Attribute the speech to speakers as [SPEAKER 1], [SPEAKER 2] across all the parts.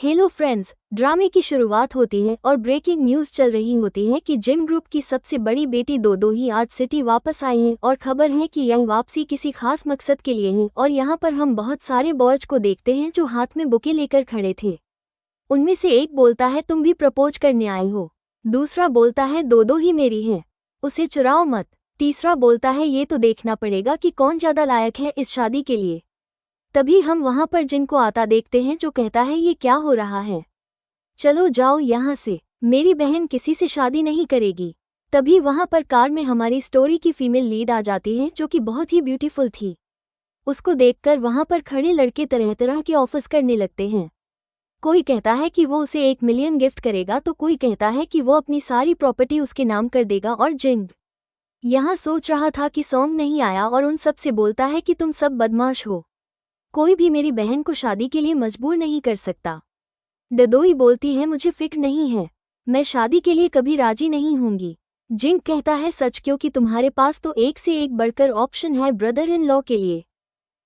[SPEAKER 1] Hello friends, ड्रामे की शुरुआत होती है और ब्रेकिंग न्यूज़ चल रही होती है कि जिंग ग्रुप की सबसे बड़ी बेटी दोदो ही आज सिटी वापस आई हैं और खबर है कि यह वापसी किसी खास मकसद के लिए है। और यहाँ पर हम बहुत सारे बॉयज को देखते हैं जो हाथ में बुके लेकर खड़े थे। उनमें से एक बोलता है तुम भी प्रपोज करने आए हो। दूसरा बोलता है दोदो ही मेरी है, उसे चुराओ मत। तीसरा बोलता है ये तो देखना पड़ेगा कि कौन ज़्यादा लायक है इस शादी के लिए। तभी हम वहां पर जिन को आता देखते हैं जो कहता है ये क्या हो रहा है, चलो जाओ यहाँ से, मेरी बहन किसी से शादी नहीं करेगी। तभी वहां पर कार में हमारी स्टोरी की फीमेल लीड आ जाती है जो कि बहुत ही ब्यूटीफुल थी। उसको देखकर वहां पर खड़े लड़के तरह तरह के ऑफर्स करने लगते हैं। कोई कहता है कि वो उसे 1 मिलियन गिफ्ट करेगा तो कोई कहता है कि वो अपनी सारी प्रॉपर्टी उसके नाम कर देगा। और जिंग यहाँ सोच रहा था कि सॉन्ग नहीं आया और उन सब से बोलता है कि तुम सब बदमाश हो, कोई भी मेरी बहन को शादी के लिए मजबूर नहीं कर सकता। ददोई बोलती है मुझे फिक्र नहीं है, मैं शादी के लिए कभी राजी नहीं होंगी। जिंग कहता है सच, क्योंकि तुम्हारे पास तो एक से एक बढ़कर ऑप्शन है ब्रदर इन लॉ के लिए।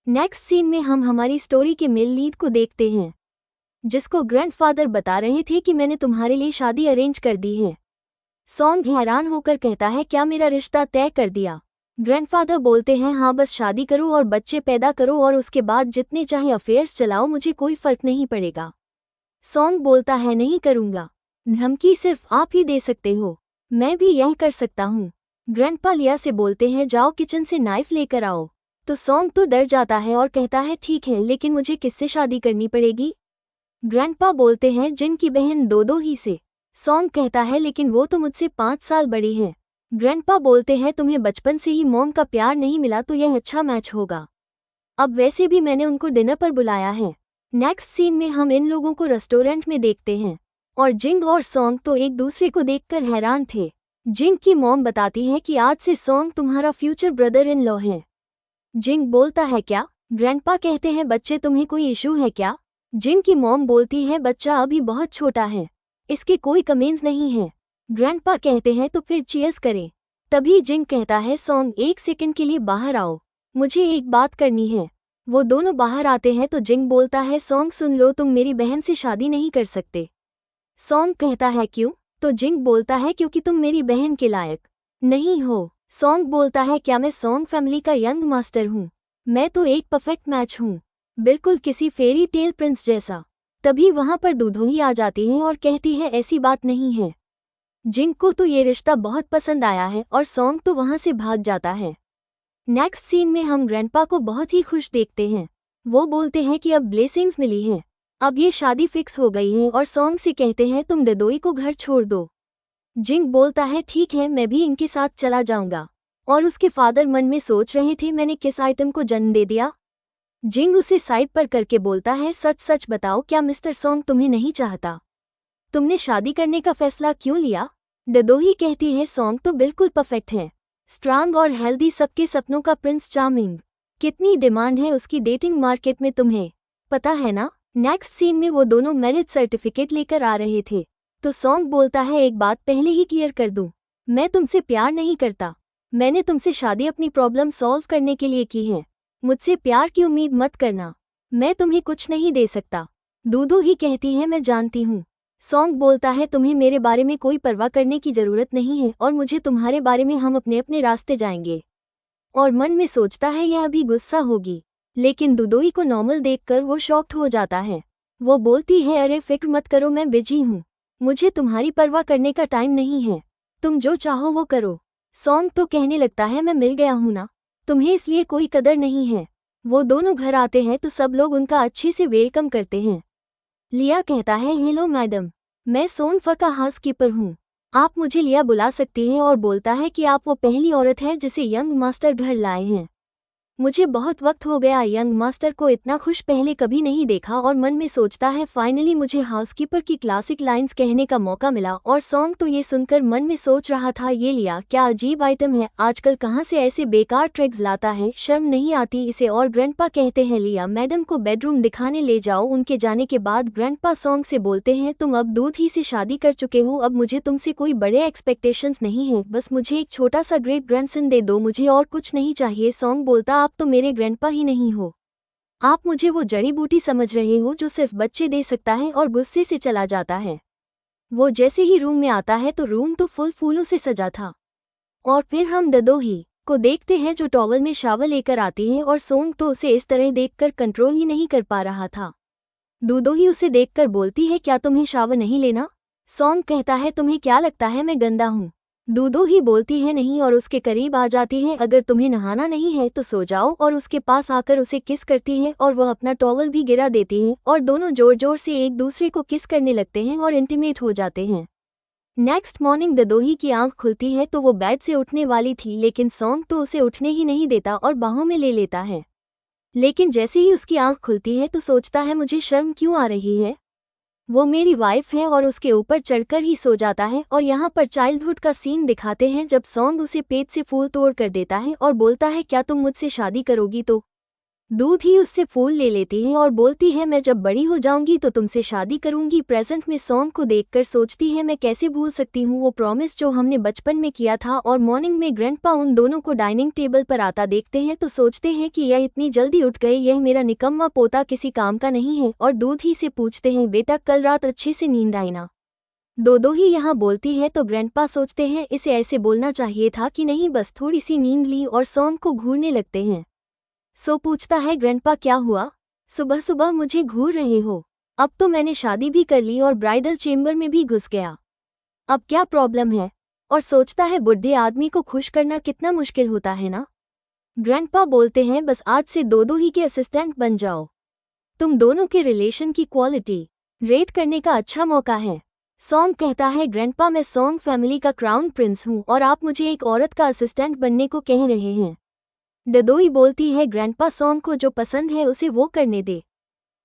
[SPEAKER 1] नेक्स्ट सीन में हम हमारी स्टोरी के मेल लीड को देखते हैं जिसको ग्रैंडफादर बता रहे थे कि मैंने तुम्हारे लिए शादी अरेंज कर दी है। सॉन्ग हैरान होकर कहता है क्या मेरा रिश्ता तय कर दिया? ग्रैंडफादर बोलते हैं हाँ, बस शादी करो और बच्चे पैदा करो और उसके बाद जितने चाहे अफेयर्स चलाओ, मुझे कोई फर्क नहीं पड़ेगा। सॉन्ग बोलता है नहीं करूँगा, धमकी सिर्फ आप ही दे सकते हो, मैं भी यही कर सकता हूँ। ग्रैंडपा लिया से बोलते हैं जाओ किचन से नाइफ लेकर आओ। तो सॉन्ग तो डर जाता है और कहता है ठीक है, लेकिन मुझे किससे शादी करनी पड़ेगी? ग्रैंडपा बोलते हैं जिनकी बहन दोदो ही से। सॉन्ग कहता है लेकिन वो तो मुझसे 5 साल बड़ी है। ग्रैंडपा बोलते हैं तुम्हें बचपन से ही मॉम का प्यार नहीं मिला तो यह अच्छा मैच होगा। अब वैसे भी मैंने उनको डिनर पर बुलाया है। नेक्स्ट सीन में हम इन लोगों को रेस्टोरेंट में देखते हैं और जिंग और सॉन्ग तो एक दूसरे को देखकर हैरान थे। जिंग की मॉम बताती है कि आज से सॉन्ग तुम्हारा फ्यूचर ब्रदर इन लॉ है। जिंग बोलता है क्या? ग्रैंडपा कहते हैं बच्चे तुम्हें कोई इशू है क्या? जिंग की मॉम बोलती है बच्चा अभी बहुत छोटा है, इसके कोई कमेंट्स नहीं है। ग्रैंडपा कहते हैं तो फिर चीयर्स करें। तभी जिंग कहता है सॉन्ग 1 सेकंड के लिए बाहर आओ, मुझे एक बात करनी है। वो दोनों बाहर आते हैं तो जिंग बोलता है सॉन्ग सुन लो, तुम मेरी बहन से शादी नहीं कर सकते। सॉन्ग कहता है क्यों? तो जिंग बोलता है क्योंकि तुम मेरी बहन के लायक नहीं हो। सॉन्ग बोलता है क्या मैं सॉन्ग फैमिली का यंग मास्टर हूँ? मैं तो एक परफेक्ट मैच हूँ, बिल्कुल किसी फेरी टेल प्रिंस जैसा। तभी वहां पर दूधोही आ जाती है और कहती है ऐसी बात नहीं है। जिंग को तो ये रिश्ता बहुत पसंद आया है और सॉन्ग तो वहां से भाग जाता है। नेक्स्ट सीन में हम ग्रैंडपा को बहुत ही खुश देखते हैं। वो बोलते हैं कि अब ब्लेसिंग्स मिली हैं, अब ये शादी फिक्स हो गई है और सॉन्ग से कहते हैं तुम ददोई को घर छोड़ दो। जिंग बोलता है ठीक है, मैं भी इनके साथ चला जाऊंगा। और उसके फादर मन में सोच रहे थे मैंने किस आइटम को जन्म दे दिया। जिंग उसे साइड पर करके बोलता है सच सच बताओ, क्या मिस्टर सॉन्ग तुम्हें नहीं चाहता? तुमने शादी करने का फैसला क्यों लिया? ददोही कहती है सॉन्ग तो बिल्कुल परफेक्ट है, स्ट्रांग और हेल्दी, सबके सपनों का प्रिंस चार्मिंग। कितनी डिमांड है उसकी डेटिंग मार्केट में, तुम्हें पता है ना। नेक्स्ट सीन में वो दोनों मैरिज सर्टिफिकेट लेकर आ रहे थे तो सॉन्ग बोलता है एक बात पहले ही क्लियर कर दूं, मैं तुमसे प्यार नहीं करता, मैंने तुमसे शादी अपनी प्रॉब्लम सॉल्व करने के लिए की है, मुझसे प्यार की उम्मीद मत करना, मैं तुम्हें कुछ नहीं दे सकता। दूधू ही कहती है मैं जानती हूँ। सॉन्ग बोलता है तुम्हें मेरे बारे में कोई परवाह करने की जरूरत नहीं है और मुझे तुम्हारे बारे में, हम अपने अपने रास्ते जाएंगे। और मन में सोचता है यह अभी गुस्सा होगी, लेकिन दुदोई को नॉर्मल देखकर वो शॉक्ड हो जाता है। वो बोलती है अरे फिक्र मत करो, मैं बिजी हूँ, मुझे तुम्हारी परवाह करने का टाइम नहीं है, तुम जो चाहो वो करो। सॉन्ग तो कहने लगता है मैं मिल गया हूँ ना, तुम्हें इसलिए कोई कदर नहीं है। वो दोनों घर आते हैं तो सब लोग उनका अच्छे से वेलकम करते हैं। लिया कहता है हेलो मैडम, मैं सोनफा का हाउसकीपर हूँ, आप मुझे लिया बुला सकती हैं। और बोलता है कि आप वो पहली औरत है जिसे यंग मास्टर घर लाए हैं। मुझे बहुत वक्त हो गया यंग मास्टर को इतना खुश पहले कभी नहीं देखा। और मन में सोचता है फाइनली मुझे हाउसकीपर की क्लासिक लाइंस कहने का मौका मिला। और सॉन्ग तो ये सुनकर मन में सोच रहा था ये लिया क्या अजीब आइटम है, आजकल कहाँ से ऐसे बेकार ट्रैक्स लाता है, शर्म नहीं आती इसे। और ग्रैंडपा कहते हैं लिया मैडम को बेडरूम दिखाने ले जाओ। उनके जाने के बाद ग्रैंडपा सॉन्ग से बोलते हैं तुम अब दूध ही से शादी कर चुके हो, अब मुझे तुमसे कोई बड़े एक्सपेक्टेशंस नहीं है, बस मुझे एक छोटा सा ग्रेट ग्रैंडसन दे दो, मुझे और कुछ नहीं चाहिए। सॉन्ग बोलता आप तो मेरे ग्रैंडपा ही नहीं हो, आप मुझे वो जड़ी बूटी समझ रहे हो जो सिर्फ बच्चे दे सकता है और गुस्से से चला जाता है। वो जैसे ही रूम में आता है तो रूम तो फुल फूलों से सजा था। और फिर हम ददोही को देखते हैं जो टॉवल में शावर लेकर आती है और सोंग तो उसे इस तरह देखकर कंट्रोल ही नहीं कर पा रहा था। दूदोही उसे देखकर बोलती है, क्या तुम्हें शावर नहीं लेना? सोंग कहता है, तुम्हें क्या लगता है मैं गंदा हूँ? दूदोही बोलती है नहीं और उसके करीब आ जाती है, अगर तुम्हें नहाना नहीं है तो सो जाओ, और उसके पास आकर उसे किस करती है और वह अपना टॉवल भी गिरा देती है और दोनों जोर जोर से एक दूसरे को किस करने लगते हैं और इंटीमेट हो जाते हैं। नेक्स्ट मॉर्निंग ददोही की आंख खुलती है तो वो बेड से उठने वाली थी, लेकिन सोंग तो उसे उठने ही नहीं देता और बाहों में ले लेता है। लेकिन जैसे ही उसकी आंख खुलती है तो सोचता है, मुझे शर्म क्यों आ रही है? वो मेरी वाइफ है, और उसके ऊपर चढ़कर ही सो जाता है। और यहाँ पर चाइल्डहुड का सीन दिखाते हैं जब सोंग उसे पेट से फूल तोड़ कर देता है और बोलता है, क्या तुम मुझसे शादी करोगी? तो दूध ही उससे फूल ले लेती है और बोलती है, मैं जब बड़ी हो जाऊंगी तो तुमसे शादी करूंगी। प्रेजेंट में सोंग को देखकर सोचती है, मैं कैसे भूल सकती हूँ वो प्रॉमिस जो हमने बचपन में किया था। और मॉर्निंग में ग्रैंडपा उन दोनों को डाइनिंग टेबल पर आता देखते हैं तो सोचते हैं कि यह इतनी जल्दी उठ गए, यह मेरा निकम्मा पोता किसी काम का नहीं है। और दूध ही से पूछते हैं, बेटा कल रात अच्छे से नींद आई ना? दो ही यहाँ बोलती है तो ग्रैंडपा सोचते हैं, इसे ऐसे बोलना चाहिए था कि नहीं बस थोड़ी सी नींद ली, और सोंग को घूरने लगते हैं। सो पूछता है, ग्रैंडपा क्या हुआ? सुबह सुबह मुझे घूर रहे हो? अब तो मैंने शादी भी कर ली और ब्राइडल चेम्बर में भी घुस गया, अब क्या प्रॉब्लम है? और सोचता है, बुढ़े आदमी को खुश करना कितना मुश्किल होता है ना। ग्रैंडपा बोलते हैं, बस आज से दो ही के असिस्टेंट बन जाओ, तुम दोनों के रिलेशन की क्वालिटी रेट करने का अच्छा मौका है। सोंग कहता है, ग्रैंडपा मैं सोंग फैमिली का क्राउन प्रिंस हूँ और आप मुझे एक औरत का असिस्टेंट बनने को कह रहे हैं। ददोई बोलती है, ग्रैंडपा सोंग को जो पसंद है उसे वो करने दे,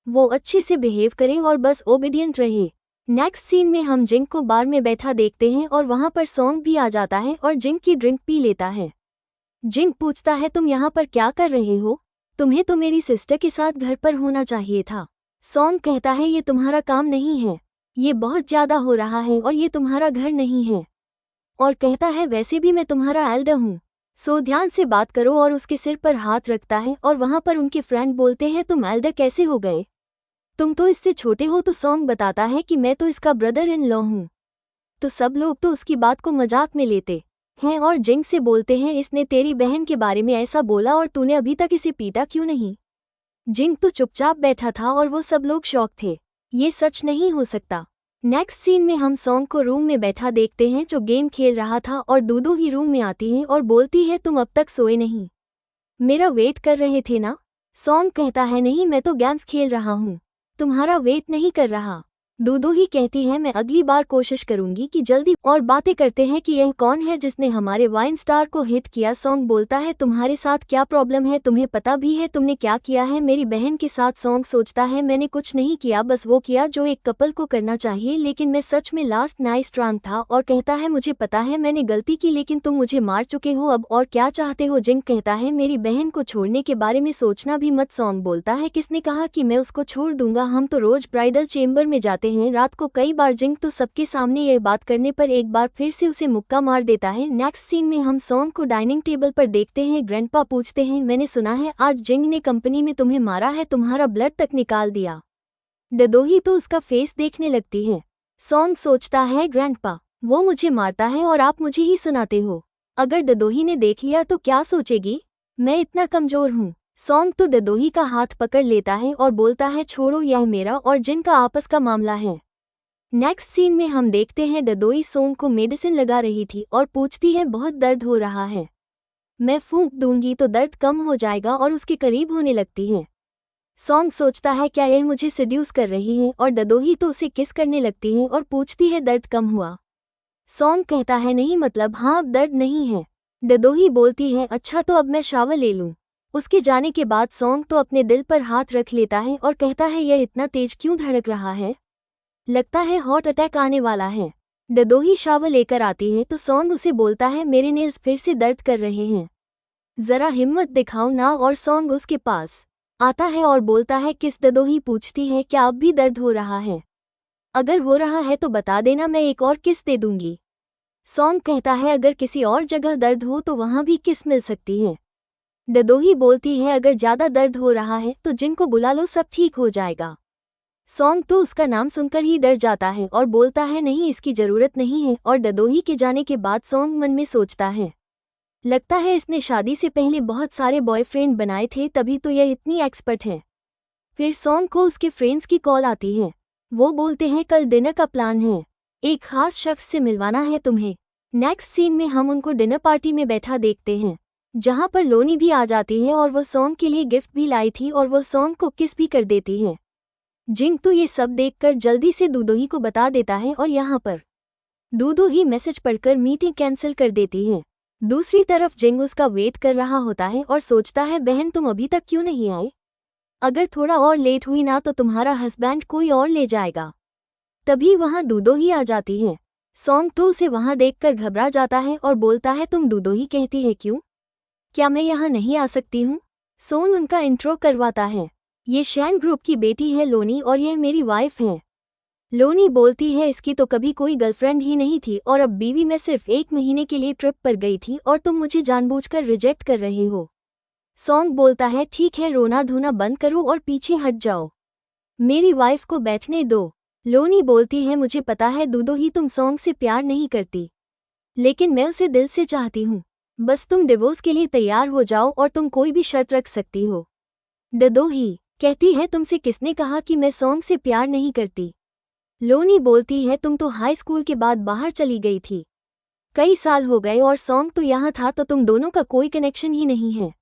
[SPEAKER 1] वो अच्छे से बिहेव करे और बस ओबीडियंट रहे। नेक्स्ट सीन में हम जिंग को बार में बैठा देखते हैं और वहां पर सोंग भी आ जाता है और जिंग की ड्रिंक पी लेता है। जिंग पूछता है, तुम यहाँ पर क्या कर रहे हो? तुम्हें तो मेरी सिस्टर के साथ घर पर होना चाहिए था। सोंग कहता है, ये तुम्हारा काम नहीं है, ये बहुत ज्यादा हो रहा है और ये तुम्हारा घर नहीं है। और कहता है, वैसे भी मैं तुम्हारा एल्डर हूँ, सो ध्यान से बात करो। और उसके सिर पर हाथ रखता है और वहां पर उनके फ्रेंड बोलते हैं, तुम एल्डर कैसे हो गए? तुम तो इससे छोटे हो। तो सोंग बताता है कि मैं तो इसका ब्रदर इन लॉ हूँ। तो सब लोग तो उसकी बात को मजाक में लेते हैं और जिंग से बोलते हैं, इसने तेरी बहन के बारे में ऐसा बोला और तूने अभी तक इसे पीटा क्यों नहीं? जिंग तो चुपचाप बैठा था और वो सब लोग शॉक थे, ये सच नहीं हो सकता। नेक्स्ट सीन में हम सोंग को रूम में बैठा देखते हैं जो गेम खेल रहा था, और दूदू ही रूम में आती है और बोलती है, तुम अब तक सोए नहीं, मेरा वेट कर रहे थे ना? सोंग कहता है, नहीं मैं तो गेम्स खेल रहा हूँ, तुम्हारा वेट नहीं कर रहा। दूदू ही कहती है, मैं अगली बार कोशिश करूंगी कि जल्दी। और बातें करते हैं कि यह कौन है जिसने हमारे वाइन स्टार को हिट किया। सोंग बोलता है, तुम्हारे साथ क्या प्रॉब्लम है? तुम्हें पता भी है तुमने क्या किया है मेरी बहन के साथ? सोंग सोचता है, मैंने कुछ नहीं किया, बस वो किया जो एक कपल को करना चाहिए, लेकिन मैं सच में लास्ट नाइट स्ट्रांग था। और कहता है, मुझे पता है मैंने गलती की, लेकिन तुम मुझे मार चुके हो, अब और क्या चाहते हो? जिंग कहता है, मेरी बहन को छोड़ने के बारे में सोचना भी मत। सोंग बोलता है, किसने कहा कि मैं उसको छोड़ दूंगा? हम तो रोज ब्राइडल चेम्बर में जाते हैं रात को कई बार। जिंग तो सबके सामने यह बात करने पर एक बार फिर से उसे मुक्का मार देता है। नेक्स्ट सीन में हम सोंग को डाइनिंग टेबल पर देखते हैं। ग्रैंडपा पूछते हैं, मैंने सुना है आज जिंग ने कंपनी में तुम्हें मारा है, तुम्हारा ब्लड तक निकाल दिया। ददोही तो उसका फेस देखने लगती है। सोंग सोचता है, ग्रैंडपा वो मुझे मारता है और आप मुझे ही सुनाते हो, अगर ददोही ने देख लिया तो क्या सोचेगी? मैं इतना कमजोर हूँ। सोंग तो ददोही का हाथ पकड़ लेता है और बोलता है, छोड़ो, यह मेरा और जिन का आपस का मामला है। नेक्स्ट सीन में हम देखते हैं ददोई सोंग को मेडिसिन लगा रही थी और पूछती है, बहुत दर्द हो रहा है, मैं फूंक दूंगी तो दर्द कम हो जाएगा, और उसके करीब होने लगती है। सोंग सोचता है, क्या यह मुझे सेड्यूस कर रही है? और ददोही तो उसे किस करने लगती है और पूछती है, दर्द कम हुआ? सोंग कहता है, नहीं मतलब हाँ अब दर्द नहीं है। ददोही बोलती है, अच्छा तो अब मैं शावर ले लूं। उसके जाने के बाद सोंग तो अपने दिल पर हाथ रख लेता है और कहता है, यह इतना तेज क्यों धड़क रहा है? लगता है हार्ट अटैक आने वाला है। ददोही शावर लेकर आती है तो सोंग उसे बोलता है, मेरे नेल्स फिर से दर्द कर रहे हैं, जरा हिम्मत दिखाओ ना। और सोंग उसके पास आता है और बोलता है, किस? ददोही पूछती है, क्या अब भी दर्द हो रहा है? अगर हो रहा है तो बता देना, मैं एक और किस दे दूंगी। सोंग कहता है, अगर किसी और जगह दर्द हो तो वहां भी किस मिल सकती है। डदोही बोलती है अगर ज़्यादा दर्द हो रहा है तो जिन को बुला लो, सब ठीक हो जाएगा। सॉन्ग तो उसका नाम सुनकर ही डर जाता है और बोलता है नहीं, इसकी ज़रूरत नहीं है। और डदोही के जाने के बाद सॉन्ग मन में सोचता है, लगता है इसने शादी से पहले बहुत सारे बॉयफ्रेंड बनाए थे, तभी तो यह इतनी एक्सपर्ट है। फिर सॉन्ग को उसके फ्रेंड्स की कॉल आती है। वो बोलते हैं कल डिनर का प्लान है, एक खास शख्स से मिलवाना है तुम्हें। नेक्स्ट सीन में हम उनको डिनर पार्टी में बैठा देखते हैं, जहां पर लोनी भी आ जाती है और वो सॉन्ग के लिए गिफ्ट भी लाई थी और वो सॉन्ग को किस भी कर देती है। जिंग तो ये सब देखकर जल्दी से दूदोही को बता देता है और यहाँ पर दूदोही मैसेज पढ़कर मीटिंग कैंसिल कर देती है। दूसरी तरफ जिंग उसका वेट कर रहा होता है और सोचता है बहन तुम अभी तक क्यों नहीं आए, अगर थोड़ा और लेट हुई ना तो तुम्हारा हस्बैंड कोई और ले जाएगा। तभी वहां दूदोही आ जाती है। सॉन्ग तो उसे वहां देखकर घबरा जाता है और बोलता है तुम दूदोही कहती है क्यों, क्या मैं यहाँ नहीं आ सकती हूँ। सोन उनका इंट्रो करवाता है, ये शैन ग्रुप की बेटी है लोनी और यह मेरी वाइफ है। लोनी बोलती है इसकी तो कभी कोई गर्लफ्रेंड ही नहीं थी और अब बीवी मैं सिर्फ 1 महीने के लिए ट्रिप पर गई थी और तुम मुझे जानबूझकर रिजेक्ट कर रहे हो। सॉन्ग बोलता है ठीक है, रोना धोना बंद करो और पीछे हट जाओ, मेरी वाइफ को बैठने दो। लोनी बोलती है मुझे पता है दूदोही तुम सॉन्ग से प्यार नहीं करती, लेकिन मैं उसे दिल से चाहती हूँ, बस तुम डिवोर्स के लिए तैयार हो जाओ और तुम कोई भी शर्त रख सकती हो। दूदोही कहती है तुमसे किसने कहा कि मैं सॉन्ग से प्यार नहीं करती। लोनी बोलती है तुम तो हाई स्कूल के बाद बाहर चली गई थी, कई साल हो गए और सॉन्ग तो यहाँ था, तो तुम दोनों का कोई कनेक्शन ही नहीं है,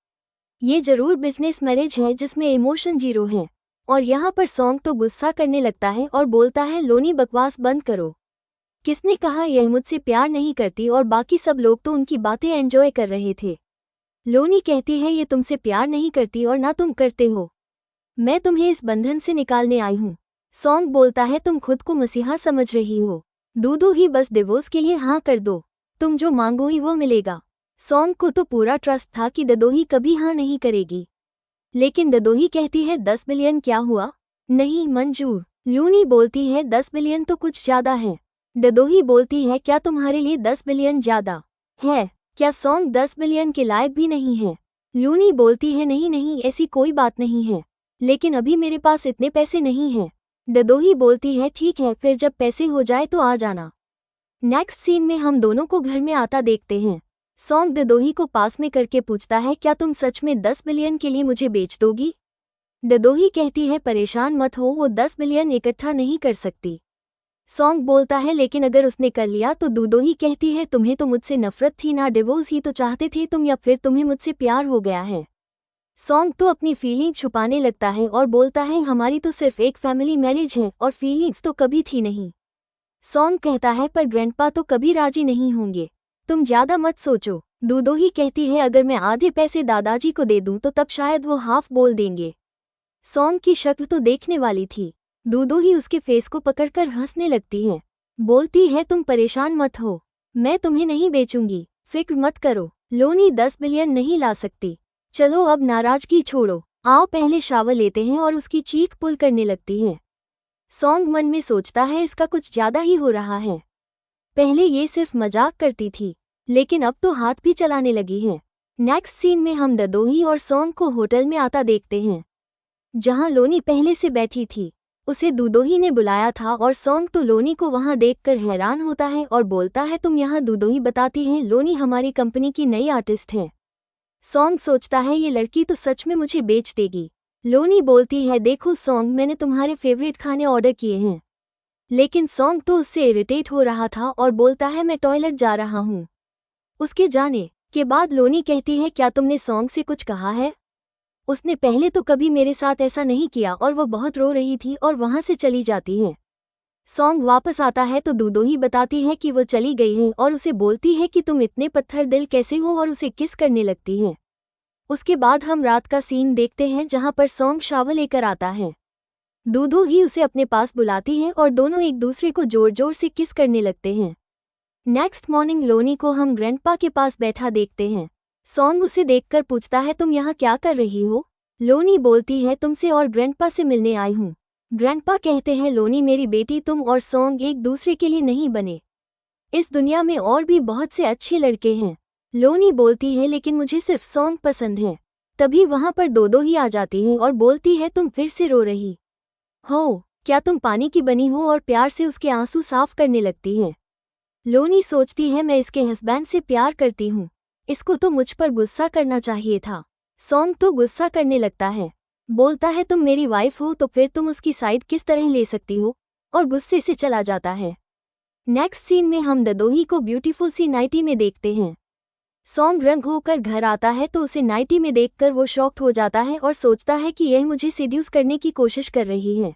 [SPEAKER 1] ये जरूर बिजनेस मैरिज है जिसमें इमोशन जीरो है। और यहाँ पर सॉन्ग तो गुस्सा करने लगता है और बोलता है लोनी बकवास बंद करो, किसने कहा यह मुझसे प्यार नहीं करती, और बाकी सब लोग तो उनकी बातें एंजॉय कर रहे थे। लोनी कहती है ये तुमसे प्यार नहीं करती और ना तुम करते हो, मैं तुम्हें इस बंधन से निकालने आई हूँ। सॉन्ग बोलता है तुम खुद को मसीहा समझ रही हो, दूदोही बस डिवोर्स के लिए हाँ कर दो, तुम जो मांगोगी वो मिलेगा। सॉन्ग को तो पूरा ट्रस्ट था कि दूदोही कभी हाँ नहीं करेगी, लेकिन दूदोही कहती है 10 बिलियन क्या हुआ, नहीं मंजूर। लोनी बोलती है 10 बिलियन तो कुछ ज्यादा है। दूदोही बोलती है क्या तुम्हारे लिए 10 बिलियन ज्यादा है क्या, सॉन्ग 10 बिलियन के लायक भी नहीं है। लोनी बोलती है नहीं नहीं ऐसी कोई बात नहीं है, लेकिन अभी मेरे पास इतने पैसे नहीं हैं। दूदोही बोलती है ठीक है, फिर जब पैसे हो जाए तो आ जाना। नेक्स्ट सीन में हम दोनों को घर में आता देखते हैं। सॉन्ग दूदोही को पास में करके पूछता है क्या तुम सच में 10 बिलियन के लिए मुझे बेच दोगी। दूदोही कहती है परेशान मत हो, वो 10 बिलियन इकट्ठा नहीं कर सकती। सॉन्ग बोलता है लेकिन अगर उसने कर लिया तो। दूदोही कहती है तुम्हें तो मुझसे नफरत थी ना, डिवोर्स ही तो चाहते थे तुम, या फिर तुम्हें मुझसे प्यार हो गया है। सॉन्ग तो अपनी फीलिंग छुपाने लगता है और बोलता है हमारी तो सिर्फ एक फैमिली मैरिज है और फीलिंग्स तो कभी थी नहीं। सॉन्ग कहता है पर ग्रैंडपा तो कभी राजी नहीं होंगे, तुम ज्यादा मत सोचो। दूदोही कहती है अगर मैं आधे पैसे दादाजी को दे दूं तो तब शायद वो हाफ बोल देंगे। सॉन्ग की शक्ल तो देखने वाली थी। दूदोही उसके फेस को पकड़कर हंसने लगती है, बोलती है तुम परेशान मत हो, मैं तुम्हें नहीं बेचूंगी, फिक्र मत करो। लोनी 10 बिलियन नहीं ला सकती, चलो अब नाराजगी छोड़ो, आओ पहले शावर लेते हैं, और उसकी चीख पुल करने लगती है। सॉन्ग मन में सोचता है इसका कुछ ज्यादा ही हो रहा है, पहले ये सिर्फ मजाक करती थी लेकिन अब तो हाथ भी चलाने लगी है। नेक्स्ट सीन में हम दूदोही और सॉन्ग को होटल में आता देखते हैं, जहां लोनी पहले से बैठी थी। उसे दूदोही ने बुलाया था और सॉन्ग तो लोनी को वहां देखकर हैरान होता है और बोलता है तुम यहाँ। दूदोही बताती है लोनी हमारी कंपनी की नई आर्टिस्ट है। सॉन्ग सोचता है ये लड़की तो सच में मुझे बेच देगी। लोनी बोलती है देखो सॉन्ग, मैंने तुम्हारे फेवरेट खाने ऑर्डर किए हैं, लेकिन सॉन्ग तो उससे इरिटेट हो रहा था और बोलता है मैं टॉयलेट जा रहा हूँ। उसके जाने के बाद लोनी कहती है क्या तुमने सॉन्ग से कुछ कहा है, उसने पहले तो कभी मेरे साथ ऐसा नहीं किया, और वो बहुत रो रही थी और वहां से चली जाती है। सॉन्ग वापस आता है तो दूदोही बताती है कि वो चली गई है और उसे बोलती है कि तुम इतने पत्थर दिल कैसे हो, और उसे किस करने लगती है। उसके बाद हम रात का सीन देखते हैं जहां पर सॉन्ग शावर लेकर आता है। दूदोही उसे अपने पास बुलाती है और दोनों एक दूसरे को जोर जोर से किस करने लगते हैं। नेक्स्ट मॉर्निंग लोनी को हम ग्रैंडपा के पास बैठा देखते हैं। सॉन्ग उसे देखकर पूछता है तुम यहाँ क्या कर रही हो। लोनी बोलती है तुमसे और ग्रैंडपा से मिलने आई हूँ। ग्रैंडपा कहते हैं लोनी मेरी बेटी, तुम और सॉन्ग एक दूसरे के लिए नहीं बने, इस दुनिया में और भी बहुत से अच्छे लड़के हैं। लोनी बोलती है लेकिन मुझे सिर्फ सॉन्ग पसंद है। तभी वहां पर दोदो ही आ जाती है और बोलती है तुम फिर से रो रही हो, क्या तुम पानी की बनी हो, और प्यार से उसके आंसू साफ करने लगती है। लोनी सोचती है मैं इसके हस्बैंड से प्यार करती हूँ, इसको तो मुझ पर गुस्सा करना चाहिए था। सॉन्ग तो गुस्सा करने लगता है, बोलता है तुम मेरी वाइफ हो तो फिर तुम उसकी साइड किस तरह ले सकती हो, और गुस्से से चला जाता है। नेक्स्ट सीन में हम ददोही को ब्यूटीफुल सी नाइटी में देखते हैं। सॉन्ग रंग होकर घर आता है तो उसे नाइटी में देखकर वो शॉक्ड हो जाता है और सोचता है कि यह मुझे सेड्यूस करने की कोशिश कर रही है।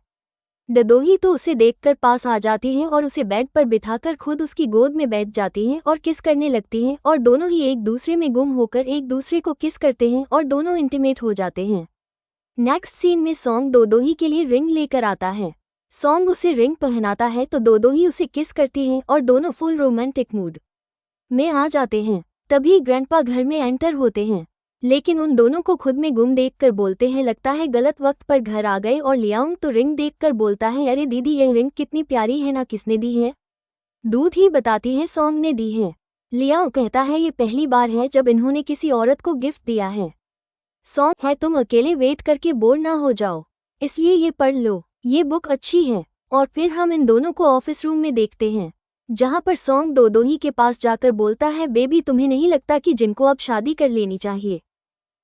[SPEAKER 1] ददोही तो उसे देखकर पास आ जाती है और उसे बेड पर बिठाकर खुद उसकी गोद में बैठ जाती है और किस करने लगती है, और दोनों ही एक दूसरे में गुम होकर एक दूसरे को किस करते हैं और दोनों इंटीमेट हो जाते हैं। नेक्स्ट सीन में सॉन्ग दोदोही के लिए रिंग लेकर आता है। सॉन्ग उसे रिंग पहनाता है तो दोदोही उसे किस करती है और दोनों फुल रोमांटिक मूड में आ जाते हैं। तभी ग्रैंडपा घर में एंटर होते हैं, लेकिन उन दोनों को खुद में गुम देखकर बोलते हैं लगता है गलत वक्त पर घर आ गए, और लियांग तो रिंग देखकर बोलता है अरे दीदी यह रिंग कितनी प्यारी है ना, किसने दी है? दूध ही बताती है सॉन्ग ने दी है। लियांग कहता है ये पहली बार है जब इन्होंने किसी औरत को गिफ्ट दिया है। सॉन्ग है तुम अकेले वेट करके बोर ना हो जाओ, इसलिए ये पढ़ लो, ये बुक अच्छी है। और फिर हम इन दोनों को ऑफिस रूम में देखते हैं, जहां पर सॉन्ग दोदोही के पास जाकर बोलता है बेबी तुम्हें नहीं लगता कि जिनको अब शादी कर लेनी चाहिए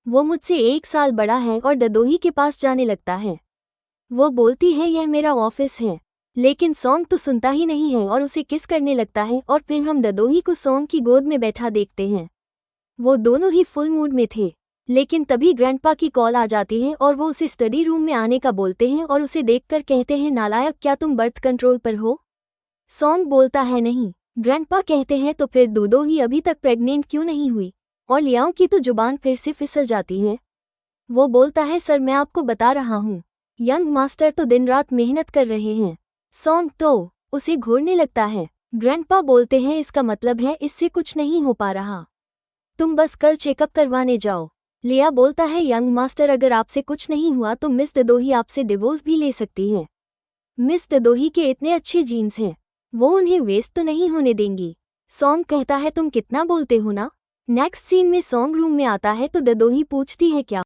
[SPEAKER 1] वो मुझसे 1 साल बड़ा है, और ददोही के पास जाने लगता है। वो बोलती है यह मेरा ऑफिस है, लेकिन सॉन्ग तो सुनता ही नहीं है और उसे किस करने लगता है। और फिर हम ददोही को सॉन्ग की गोद में बैठा देखते हैं। वो दोनों ही फुल मूड में थे, लेकिन तभी ग्रैंडपा की कॉल आ जाती है और वो उसे स्टडी रूम में आने का बोलते हैं और उसे देखकर कहते हैं नालायक क्या तुम बर्थ कंट्रोल पर हो? सॉन्ग बोलता है नहीं। ग्रैंडपा कहते हैं तो फिर दोदोही अभी तक प्रेग्नेंट क्यों नहीं हुई? और लियांग की तो जुबान फिर से फिसल जाती है। वो बोलता है सर मैं आपको बता रहा हूँ, यंग मास्टर तो दिन रात मेहनत कर रहे हैं। सॉन्ग तो उसे घूरने लगता है। ग्रैंडपा बोलते हैं इसका मतलब है इससे कुछ नहीं हो पा रहा, तुम बस कल चेकअप करवाने जाओ। लिया बोलता है यंग मास्टर अगर आपसे कुछ नहीं हुआ तो मिस ददोही आपसे डिवोर्स भी ले सकती है। मिस ददोही के इतने अच्छे जीन्स हैं, वो उन्हें वेस्ट तो नहीं होने देंगी। सॉन्ग कहता है तुम कितना बोलते हो ना। नेक्स्ट सीन में सॉन्ग रूम में आता है तो ददोही पूछती है क्या